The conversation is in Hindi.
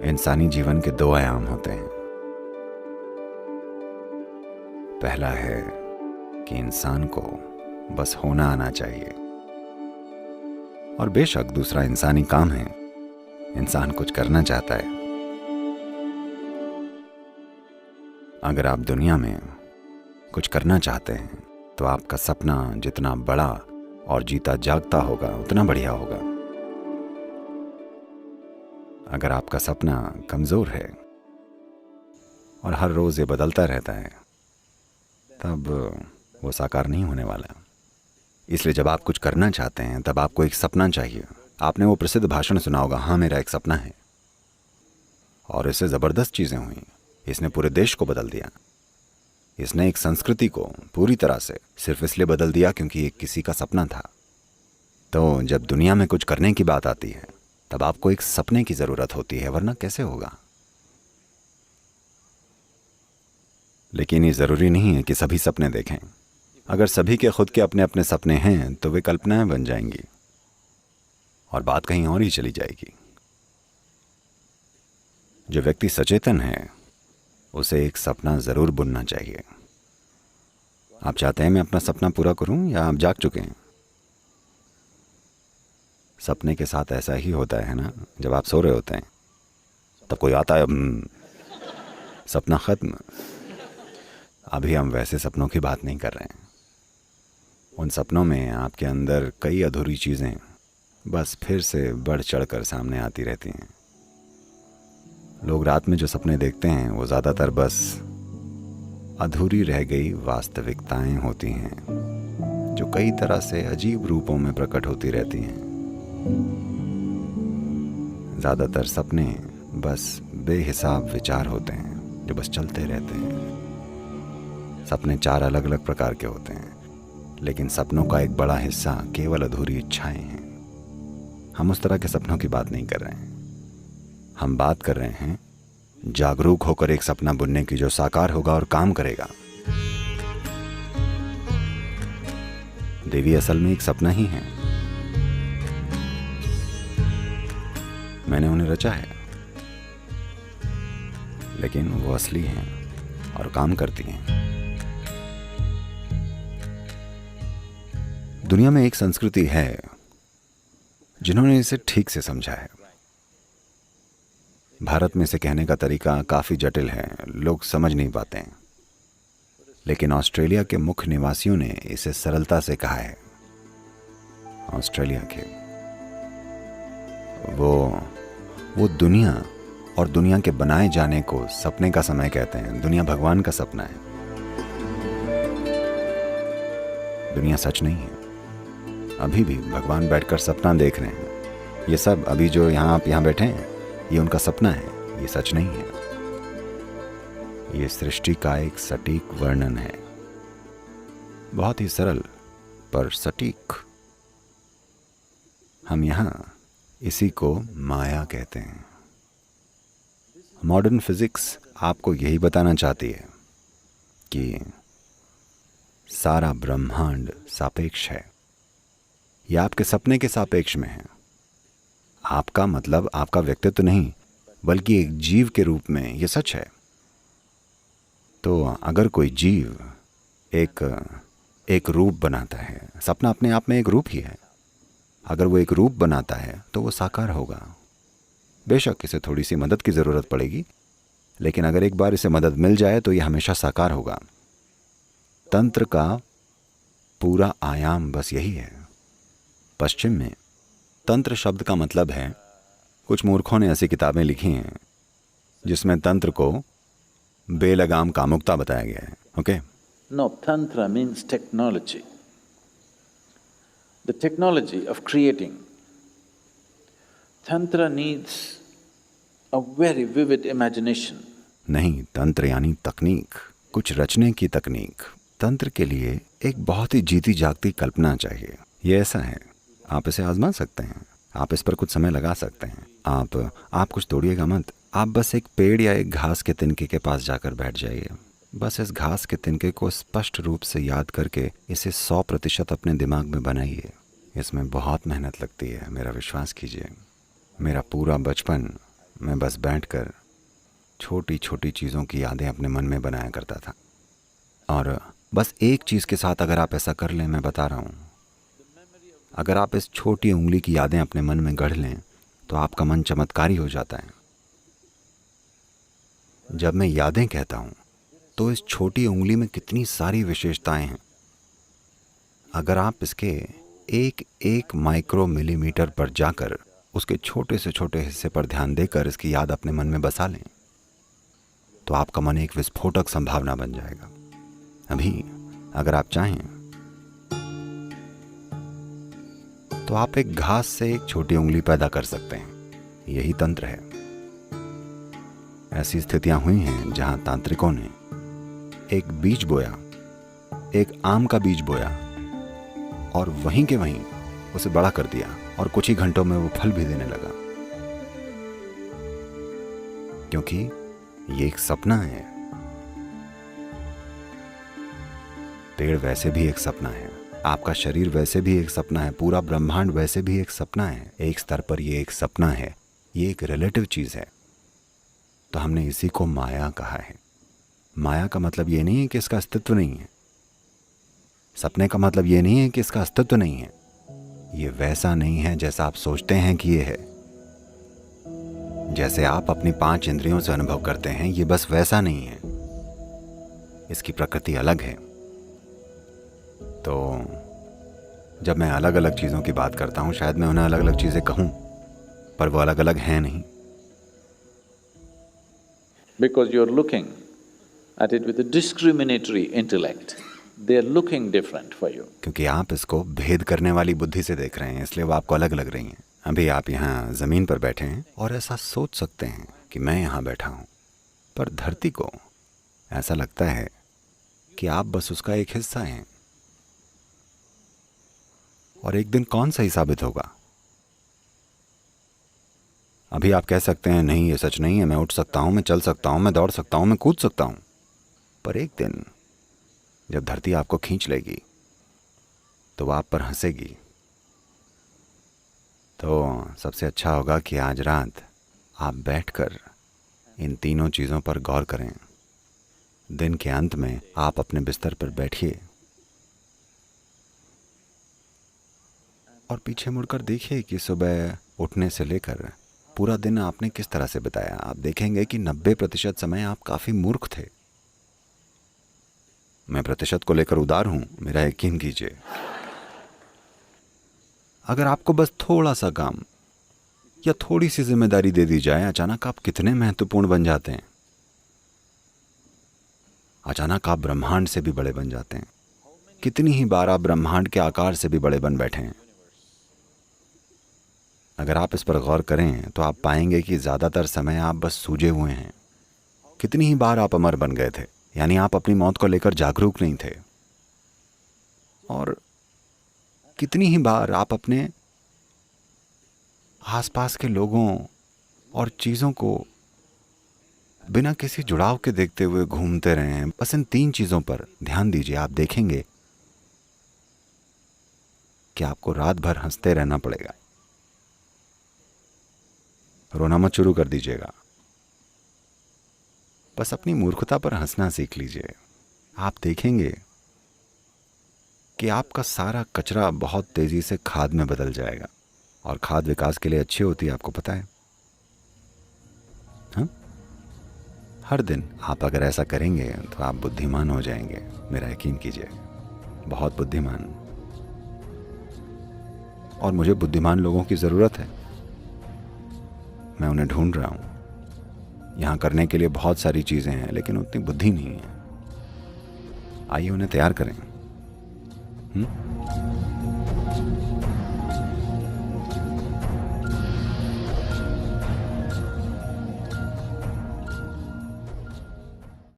इंसानी जीवन के दो आयाम होते हैं। पहला है कि इंसान को बस होना आना चाहिए, और बेशक दूसरा इंसानी काम है, इंसान कुछ करना चाहता है। अगर आप दुनिया में कुछ करना चाहते हैं तो आपका सपना जितना बड़ा और जीता जागता होगा उतना बढ़िया होगा। अगर आपका सपना कमजोर है और हर रोज ये बदलता रहता है, तब वो साकार नहीं होने वाला। इसलिए जब आप कुछ करना चाहते हैं तब आपको एक सपना चाहिए। आपने वो प्रसिद्ध भाषण सुना होगा, हाँ मेरा एक सपना है, और इससे जबरदस्त चीजें हुई। इसने पूरे देश को बदल दिया। इसने एक संस्कृति को पूरी तरह से सिर्फ इसलिए बदल दिया क्योंकि ये किसी का सपना था। तो जब दुनिया में कुछ करने की बात आती है तब आपको एक सपने की जरूरत होती है, वरना कैसे होगा। लेकिन ये जरूरी नहीं है कि सभी सपने देखें। अगर सभी के खुद के अपने अपने सपने हैं तो वे कल्पनाएं बन जाएंगी और बात कहीं और ही चली जाएगी। जो व्यक्ति सचेतन है उसे एक सपना जरूर बुनना चाहिए। आप चाहते हैं मैं अपना सपना पूरा करूं, या आप जाग चुके हैं? सपने के साथ ऐसा ही होता है ना, जब आप सो रहे होते हैं तब कोई आता है, सपना खत्म। अभी हम वैसे सपनों की बात नहीं कर रहे हैं। उन सपनों में आपके अंदर कई अधूरी चीजें बस फिर से बढ़ चढ़कर सामने आती रहती हैं। लोग रात में जो सपने देखते हैं वो ज्यादातर बस अधूरी रह गई वास्तविकताएं होती हैं, जो कई तरह से अजीब रूपों में प्रकट होती रहती हैं। ज्यादातर सपने बस बेहिसाब विचार होते हैं जो बस चलते रहते हैं। सपने 4 अलग अलग प्रकार के होते हैं, लेकिन सपनों का एक बड़ा हिस्सा केवल अधूरी इच्छाएं हैं। हम उस तरह के सपनों की बात नहीं कर रहे हैं। हम बात कर रहे हैं जागरूक होकर एक सपना बुनने की, जो साकार होगा और काम करेगा। देवी असल में एक सपना ही है। मैंने उन्हें रचा है, लेकिन वो असली हैं और काम करती हैं। दुनिया में एक संस्कृति है जिन्होंने इसे ठीक से समझा है। भारत में इसे कहने का तरीका काफी जटिल है, लोग समझ नहीं पाते हैं। लेकिन ऑस्ट्रेलिया के मुख्य निवासियों ने इसे सरलता से कहा है। ऑस्ट्रेलिया के वो दुनिया और दुनिया के बनाए जाने को सपने का समय कहते हैं। दुनिया भगवान का सपना है। दुनिया सच नहीं है। अभी भी भगवान बैठकर सपना देख रहे हैं। ये सब अभी जो आप यहाँ बैठे हैं, ये उनका सपना है, ये सच नहीं है। ये सृष्टि का एक सटीक वर्णन है, बहुत ही सरल पर सटीक। हम यहाँ इसी को माया कहते हैं। मॉडर्न फिजिक्स आपको यही बताना चाहती है कि सारा ब्रह्मांड सापेक्ष है। यह आपके सपने के सापेक्ष में है। आपका मतलब आपका व्यक्तित्व नहीं, बल्कि एक जीव के रूप में यह सच है। तो अगर कोई जीव एक रूप बनाता है, सपना अपने आप में एक रूप ही है। अगर वो एक रूप बनाता है तो वो साकार होगा। बेशक इसे थोड़ी सी मदद की जरूरत पड़ेगी, लेकिन अगर एक बार इसे मदद मिल जाए तो ये हमेशा साकार होगा। तंत्र का पूरा आयाम बस यही है। पश्चिम में तंत्र शब्द का मतलब है, कुछ मूर्खों ने ऐसी किताबें लिखी हैं जिसमें तंत्र को बेलगाम कामुकता बताया गया है। Okay, No, Tantra means technology. The technology of creating. Tantra needs a very vivid imagination. नहीं, तंत्र यानी तकनीक, कुछ रचने की तकनीक। तंत्र के लिए एक बहुत ही जीती जागती कल्पना चाहिए। ये ऐसा है, आप इसे आजमा सकते हैं, आप इस पर कुछ समय लगा सकते हैं। आप कुछ तोड़िएगा मत। आप बस एक पेड़ या एक घास के तिनके के पास जाकर बैठ जाइए। बस इस घास के तिनके को स्पष्ट रूप से याद करके इसे 100% अपने दिमाग में बनाइए। इसमें बहुत मेहनत लगती है, मेरा विश्वास कीजिए। मेरा पूरा बचपन मैं बस बैठकर छोटी छोटी चीज़ों की यादें अपने मन में बनाया करता था। और बस एक चीज़ के साथ अगर आप ऐसा कर लें, मैं बता रहा हूँ, अगर आप इस छोटी उंगली की यादें अपने मन में गढ़ लें तो आपका मन चमत्कारी हो जाता है। जब मैं यादें कहता हूँ तो इस छोटी उंगली में कितनी सारी विशेषताएं हैं। अगर आप इसके एक एक माइक्रो मिलीमीटर पर जाकर उसके छोटे से छोटे हिस्से पर ध्यान देकर इसकी याद अपने मन में बसा लें तो आपका मन एक विस्फोटक संभावना बन जाएगा। अभी अगर आप चाहें तो आप एक घास से एक छोटी उंगली पैदा कर सकते हैं। यही तंत्र है। ऐसी स्थितियां हुई हैं जहां तांत्रिकों ने एक बीज बोया, एक आम का बीज बोया और वहीं के वहीं उसे बड़ा कर दिया और कुछ ही घंटों में वो फल भी देने लगा, क्योंकि ये एक सपना है। पेड़ वैसे भी एक सपना है, आपका शरीर वैसे भी एक सपना है, पूरा ब्रह्मांड वैसे भी एक सपना है। एक स्तर पर ये एक सपना है, ये एक रिलेटिव चीज है। तो हमने इसी को माया कहा है। माया का मतलब ये नहीं है कि इसका अस्तित्व नहीं है। सपने का मतलब ये नहीं है कि इसका अस्तित्व नहीं है। ये वैसा नहीं है जैसा आप सोचते हैं कि ये है। जैसे आप अपनी 5 इंद्रियों से अनुभव करते हैं, ये बस वैसा नहीं है। इसकी प्रकृति अलग है। तो जब मैं अलग अलग चीज़ों की बात करता हूँ, शायद मैं उन्हें अलग अलग चीज़ें कहूँ, पर वो अलग अलग हैं नहीं। Because you're looking at it with a discriminatory intellect. They're looking different for you. क्योंकि आप इसको भेद करने वाली बुद्धि से देख रहे हैं, इसलिए वो आपको अलग लग रही हैं। अभी आप यहाँ ज़मीन पर बैठे हैं और ऐसा सोच सकते हैं कि मैं यहाँ बैठा हूँ, पर धरती को ऐसा लगता है कि आप बस उसका एक हिस्सा हैं। और एक दिन कौन सही साबित होगा? अभी आप कह सकते हैं नहीं, ये सच नहीं है, मैं उठ सकता हूँ, मैं चल सकता हूँ, मैं दौड़ सकता हूँ, मैं कूद सकता हूँ। पर एक दिन जब धरती आपको खींच लेगी तो वो आप पर हंसेगी। तो सबसे अच्छा होगा कि आज रात आप बैठकर इन तीनों चीज़ों पर गौर करें। दिन के अंत में आप अपने बिस्तर पर बैठिए और पीछे मुड़कर देखिए कि सुबह उठने से लेकर पूरा दिन आपने किस तरह से बिताया। आप देखेंगे कि 90% समय आप काफ़ी मूर्ख थे। मैं प्रतिशत को लेकर उदार हूं, मेरा यकीन कीजिए। अगर आपको बस थोड़ा सा काम या थोड़ी सी जिम्मेदारी दे दी जाए, अचानक आप कितने महत्वपूर्ण बन जाते हैं। अचानक आप ब्रह्मांड से भी बड़े बन जाते हैं। कितनी ही बार आप ब्रह्मांड के आकार से भी बड़े बन बैठे हैं। अगर आप इस पर गौर करें तो आप पाएंगे कि ज़्यादातर समय आप बस सूझे हुए हैं। कितनी ही बार आप अमर बन गए थे, यानी आप अपनी मौत को लेकर जागरूक नहीं थे। और कितनी ही बार आप अपने आसपास के लोगों और चीज़ों को बिना किसी जुड़ाव के देखते हुए घूमते रहे हैं। बस इन 3 चीज़ों पर ध्यान दीजिए, आप देखेंगे कि आपको रात भर हंसते रहना पड़ेगा। रोना मत शुरू कर दीजिएगा, बस अपनी मूर्खता पर हंसना सीख लीजिए। आप देखेंगे कि आपका सारा कचरा बहुत तेजी से खाद में बदल जाएगा। और खाद विकास के लिए अच्छी होती है, आपको पता है। हाँ, हर दिन आप अगर ऐसा करेंगे तो आप बुद्धिमान हो जाएंगे, मेरा यकीन कीजिए, बहुत बुद्धिमान। और मुझे बुद्धिमान लोगों की ज़रूरत है। मैं उन्हें ढूंढ रहा हूँ। यहाँ करने के लिए बहुत सारी चीज़ें हैं, लेकिन उतनी बुद्धि नहीं है। आइए उन्हें तैयार करें।